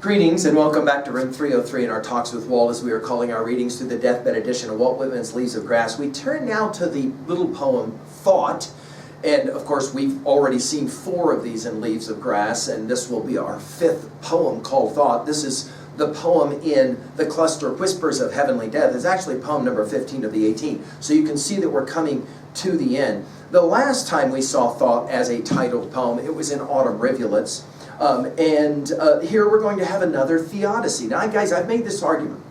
Greetings and welcome back to Room 303 in our Talks with Walt, as we are calling our readings through the deathbed edition of Walt Whitman's Leaves of Grass. We turn now to the little poem, Thought. And of course, we've already seen 4 of these in Leaves of Grass, and this will be our 5th poem called Thought. This is the poem in the cluster Whispers of Heavenly Death. It's actually poem number 15 of the 18. So you can see that we're coming to the end. The last time we saw Thought as a titled poem, it was in Autumn Rivulets. Here we're going to have another theodicy. Now, guys, I've made this argument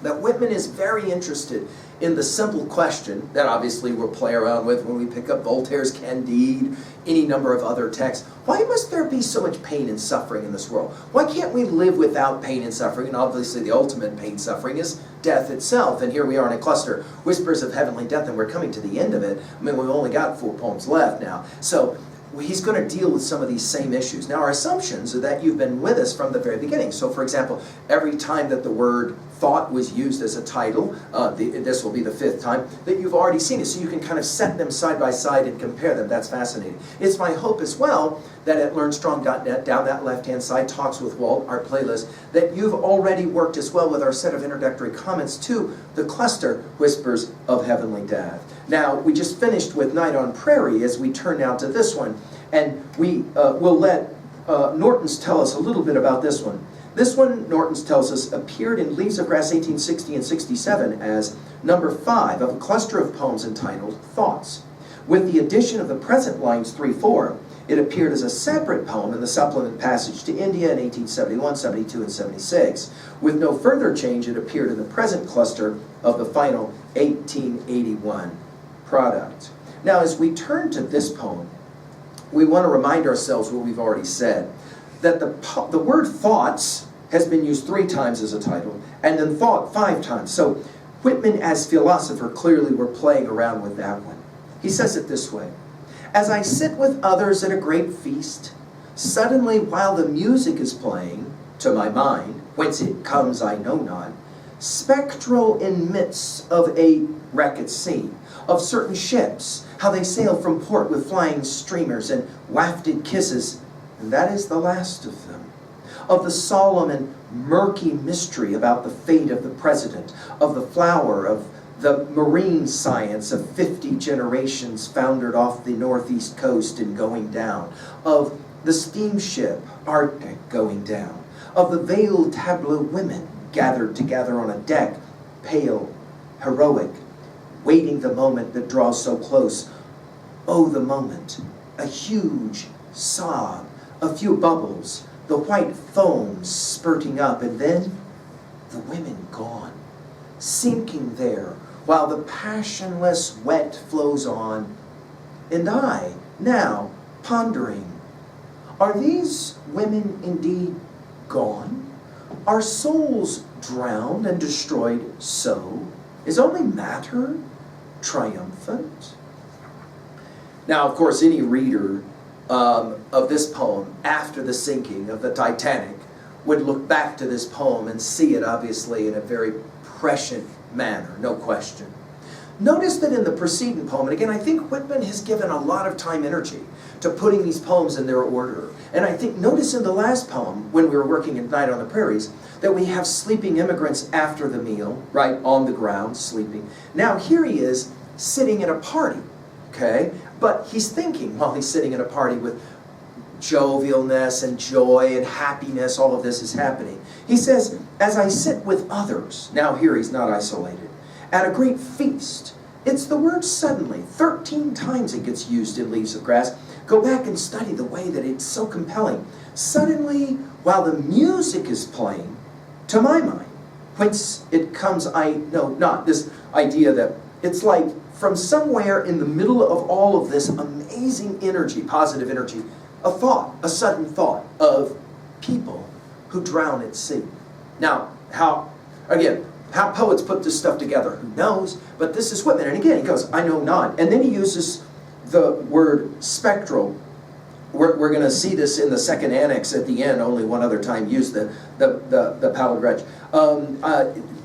that Whitman is very interested in the simple question that obviously we'll play around with when we pick up Voltaire's Candide, any number of other texts. Why must there be so much pain and suffering in this world? Why can't we live without pain and suffering? And obviously the ultimate pain and suffering is death itself. And here we are in a cluster, Whispers of Heavenly Death, and we're coming to the end of it. I mean, we've only got 4 poems left now. So he's going to deal with some of these same issues. Now, our assumptions are that you've been with us from the very beginning. So, for example, every time that the word thought was used as a title, this will be the 5th time, that you've already seen it. So you can kind of set them side by side and compare them. That's fascinating. It's my hope as well that at LearnStrong.net, down that left-hand side, Talks with Walt, our playlist, that you've already worked as well with our set of introductory comments to the cluster Whispers of Heavenly Death. Now, we just finished with Night on Prairie as we turn now to this one. And we will let Norton's tell us a little bit about this one. This one, Norton's tells us, appeared in Leaves of Grass 1860 and 67 as number 5 of a cluster of poems entitled Thoughts. With the addition of the present lines 3-4, it appeared as a separate poem in the supplement Passage to India in 1871, 72, and 76. With no further change, it appeared in the present cluster of the final 1881 product. Now, as we turn to this poem, we want to remind ourselves what we've already said, that the word thoughts has been used 3 times as a title, and then thought 5 times. So Whitman, as philosopher, clearly were playing around with that one. He says it this way: as I sit with others at a great feast, suddenly while the music is playing, to my mind, whence it comes I know not, spectral in midst of a wreck at sea, of certain ships, how they sail from port with flying streamers and wafted kisses, and that is the last of them. Of the solemn and murky mystery about the fate of the president, of the flower of the marine science of 50 generations foundered off the northeast coast and going down, of the steamship Arctic going down, of the veiled tableau women gathered together on a deck, pale, heroic, waiting the moment that draws so close. Oh, the moment, a huge sob, a few bubbles, the white foam spurting up, and then the women gone, sinking there while the passionless wet flows on. And I, now, pondering, are these women indeed gone? Are souls drowned and destroyed so? Is only matter triumphant? Now, of course, any reader of this poem after the sinking of the Titanic would look back to this poem and see it obviously in a very prescient manner, no question. Notice that in the preceding poem, and again, I think Whitman has given a lot of time, energy to putting these poems in their order. And I think, notice in the last poem, when we were working at Night on the Prairies, that we have sleeping immigrants after the meal, right, on the ground, sleeping. Now here he is sitting at a party, okay? But he's thinking while he's sitting at a party with jovialness and joy and happiness, all of this is happening. He says, as I sit with others, now here he's not isolated, at a great feast. It's the word suddenly. 13 times it gets used in Leaves of Grass. Go back and study the way that it's so compelling. Suddenly, while the music is playing, to my mind, whence it comes I know not, this idea that it's like from somewhere in the middle of all of this amazing energy, positive energy, a thought, a sudden thought of people who drown at sea. Now, how poets put this stuff together, who knows? But this is Whitman. And again, he goes, I know not. And then he uses the word spectral. We're going to see this in the second annex at the end, only one other time used the palindrome.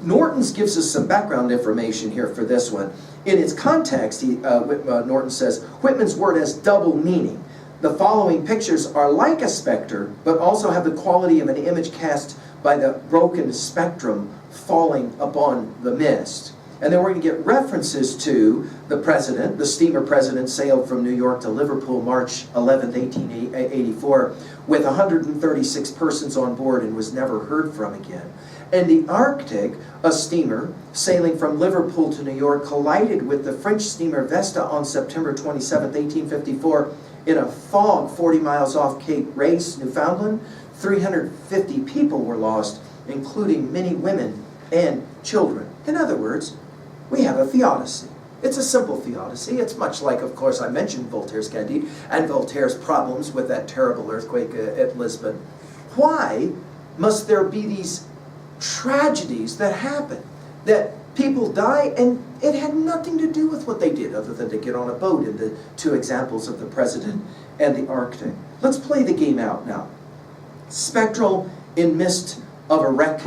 Norton's gives us some background information here for this one. In its context, Norton says, Whitman's word has double meaning. The following pictures are like a specter, but also have the quality of an image cast by the broken spectrum falling upon the mist. And then we're going to get references to the president. The steamer President sailed from New York to Liverpool March 11th, 1884, with 136 persons on board and was never heard from again. And the Arctic, a steamer sailing from Liverpool to New York, collided with the French steamer Vesta on September 27th, 1854, in a fog 40 miles off Cape Race, Newfoundland. 350 people were lost, including many women and children. In other words, we have a theodicy. It's a simple theodicy. It's much like, of course, I mentioned Voltaire's Candide and Voltaire's problems with that terrible earthquake at Lisbon. Why must there be these tragedies that happen? That people die, and it had nothing to do with what they did other than to get on a boat in the two examples of the president and the Arctic. Let's play the game out now. Spectral in midst of a wreck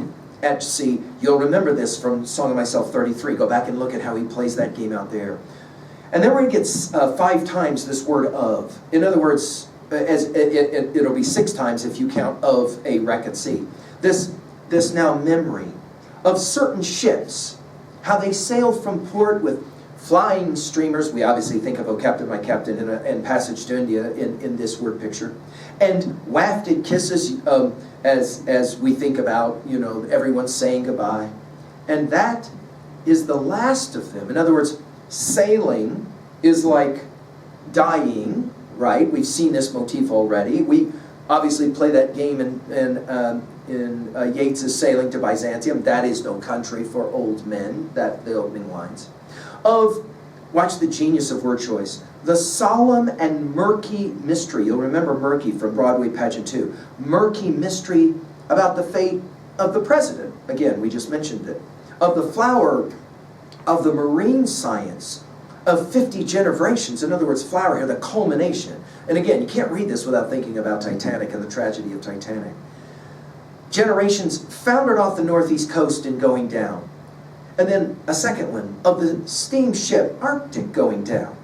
at sea. You'll remember this from Song of Myself 33. Go back and look at how he plays that game out there. And then we're going to get 5 times this word of. In other words, it'll be 6 times if you count of a wreck at sea. This now memory of certain ships, how they sailed from port with flying streamers. We obviously think of O Captain, My Captain and Passage to India in this word picture. And wafted kisses as we think about, everyone saying goodbye. And that is the last of them. In other words, sailing is like dying, right? We've seen this motif already. We obviously play that game in Yeats's Sailing to Byzantium. That is no country for old men, the opening lines. Watch the genius of word choice. The solemn and murky mystery. You'll remember murky from Broadway Pageant 2. Murky mystery about the fate of the president. Again, we just mentioned it. Of the flower of the marine science of 50 generations. In other words, flower here, the culmination. And again, you can't read this without thinking about Titanic and the tragedy of Titanic. Generations foundered off the northeast coast and going down. And then a second one, of the steamship Arctic going down.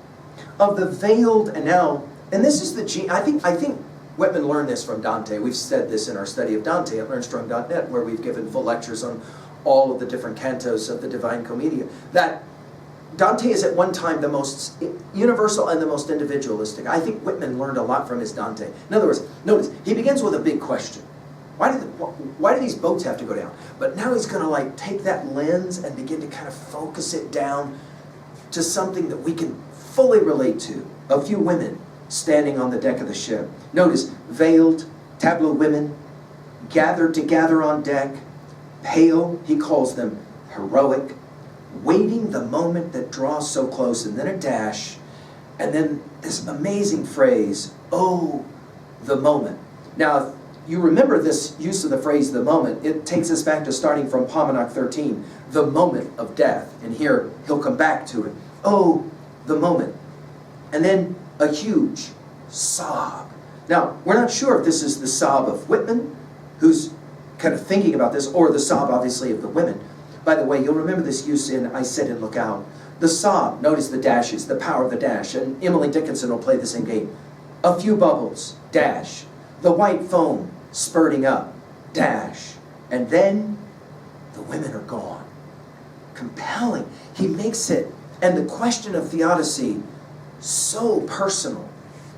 Of the veiled, and this is I think Whitman learned this from Dante. We've said this in our study of Dante at learnstrong.net, where we've given full lectures on all of the different cantos of the Divine Commedia. That Dante is at one time the most universal and the most individualistic. I think Whitman learned a lot from his Dante. In other words, notice, he begins with a big question. Why do these boats have to go down? But now he's going to take that lens and begin to kind of focus it down to something that we can fully relate to. A few women standing on the deck of the ship. Notice, veiled, tableau women, gathered together on deck, pale, he calls them heroic, waiting the moment that draws so close, and then a dash, and then this amazing phrase, oh, the moment. Now, you remember this use of the phrase, the moment. It takes us back to starting from Paumanok 13, the moment of death. And here, he'll come back to it. Oh, the moment. And then a huge sob. Now, we're not sure if this is the sob of Whitman, who's kind of thinking about this, or the sob, obviously, of the women. By the way, you'll remember this use in I Sit and Look Out. The sob, notice the dashes, the power of the dash. And Emily Dickinson will play the same game. A few bubbles, dash. The white foam spurting up, dash. And then the women are gone. Compelling. He makes it, and the question of theodicy, so personal.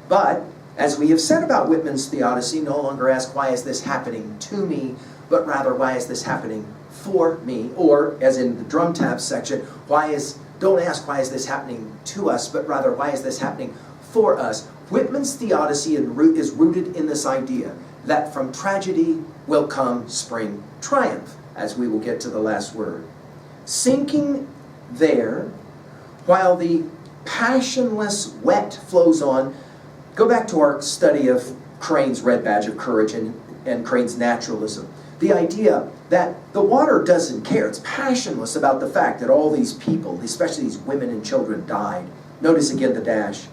But, as we have said about Whitman's theodicy, no longer ask, why is this happening to me, but rather, why is this happening for me? Or, as in the drum tab section, don't ask, why is this happening to us, but rather, why is this happening for us? Whitman's theodicy is rooted in this idea that from tragedy will come spring triumph, as we will get to the last word. Sinking there, while the passionless wet flows on. Go back to our study of Crane's Red Badge of Courage and Crane's naturalism. The idea that the water doesn't care. It's passionless about the fact that all these people, especially these women and children, died. Notice again the dash.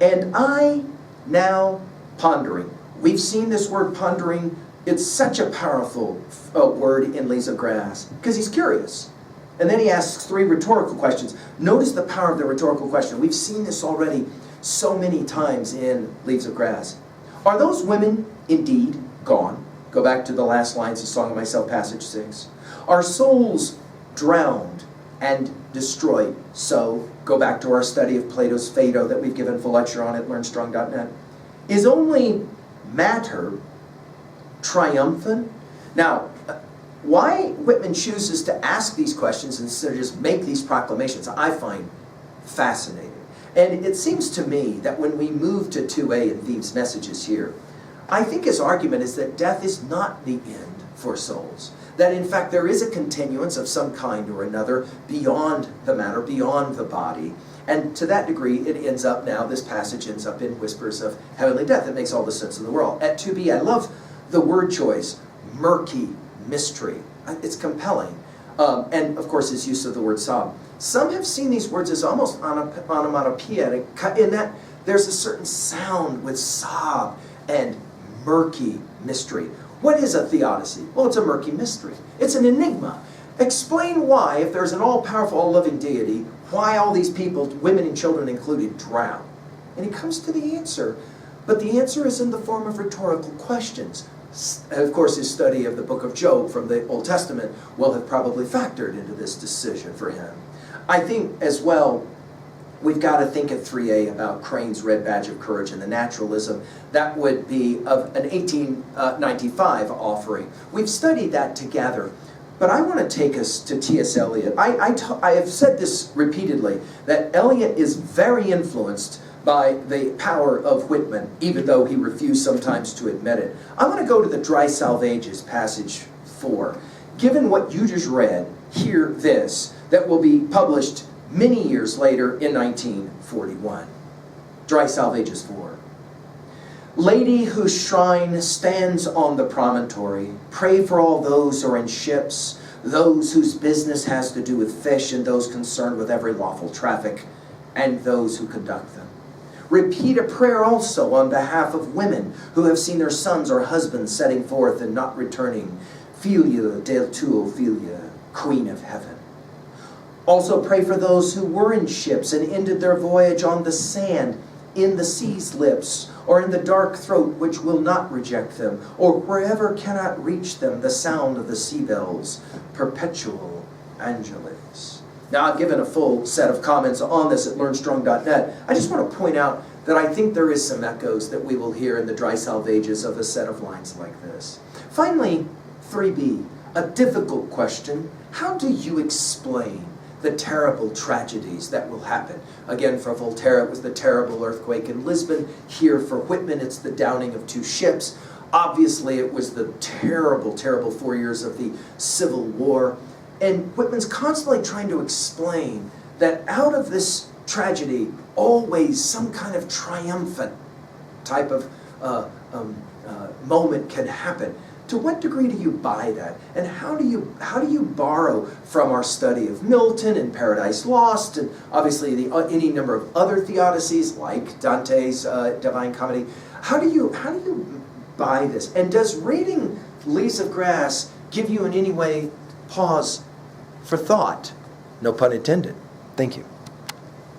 And I now pondering. We've seen this word pondering. It's such a powerful word in Leaves of Grass because he's curious. And then he asks 3 rhetorical questions. Notice the power of the rhetorical question. We've seen this already so many times in Leaves of Grass. Are those women indeed gone? Go back to the last lines of Song of Myself, passage 6. Are souls drowned and destroyed? So, go back to our study of Plato's Phaedo that we've given full lecture on at learnstrong.net. Is only matter triumphant? Now, why Whitman chooses to ask these questions instead of just make these proclamations, I find fascinating. And it seems to me that when we move to 2a in these messages here, I think his argument is that death is not the end for souls. That in fact there is a continuance of some kind or another beyond the matter, beyond the body. And to that degree, it ends up now, this passage ends up in Whispers of Heavenly Death. It makes all the sense in the world. At 2b, I love the word choice, murky mystery. It's compelling. And of course, his use of the word sob. Some have seen these words as almost onomatopoeic in that there's a certain sound with sob and murky mystery. What is a theodicy? Well, it's a murky mystery. It's an enigma. Explain why, if there's an all-powerful, all-loving deity, why all these people, women and children included, drown. And he comes to the answer. But the answer is in the form of rhetorical questions. Of course, his study of the book of Job from the Old Testament will have probably factored into this decision for him. I think, as well, we've got to think at 3a about Crane's Red Badge of Courage and the naturalism. That would be of an 1895 offering. We've studied that together. But I want to take us to T.S. Eliot. I have said this repeatedly, that Eliot is very influenced by the power of Whitman, even though he refused sometimes to admit it. I want to go to the Dry Salvages, passage 4. Given what you just read, hear this, that will be published many years later in 1941. Dry Salvages 4. Lady whose shrine stands on the promontory, pray for all those who are in ships, those whose business has to do with fish, and those concerned with every lawful traffic, and those who conduct them. Repeat a prayer also on behalf of women who have seen their sons or husbands setting forth and not returning. Filia del tuo filia, Queen of Heaven. Also pray for those who were in ships and ended their voyage on the sand, in the sea's lips, or in the dark throat which will not reject them, or wherever cannot reach them the sound of the sea bells. Perpetual Angeles. Now, I've given a full set of comments on this at learnstrong.net. I just want to point out that I think there is some echoes that we will hear in the Dry Salvages of a set of lines like this. Finally, 3b, a difficult question. How do you explain the terrible tragedies that will happen? Again, for Voltaire, it was the terrible earthquake in Lisbon. Here for Whitman, it's the downing of 2 ships. Obviously, it was the terrible, terrible 4 years of the Civil War. And Whitman's constantly trying to explain that out of this tragedy, always some kind of triumphant type of moment can happen. To what degree do you buy that? And how do you borrow from our study of Milton and Paradise Lost, and obviously any number of other theodicies like Dante's Divine Comedy? How do you buy this? And does reading Leaves of Grass give you in any way pause for thought? No pun intended. Thank you.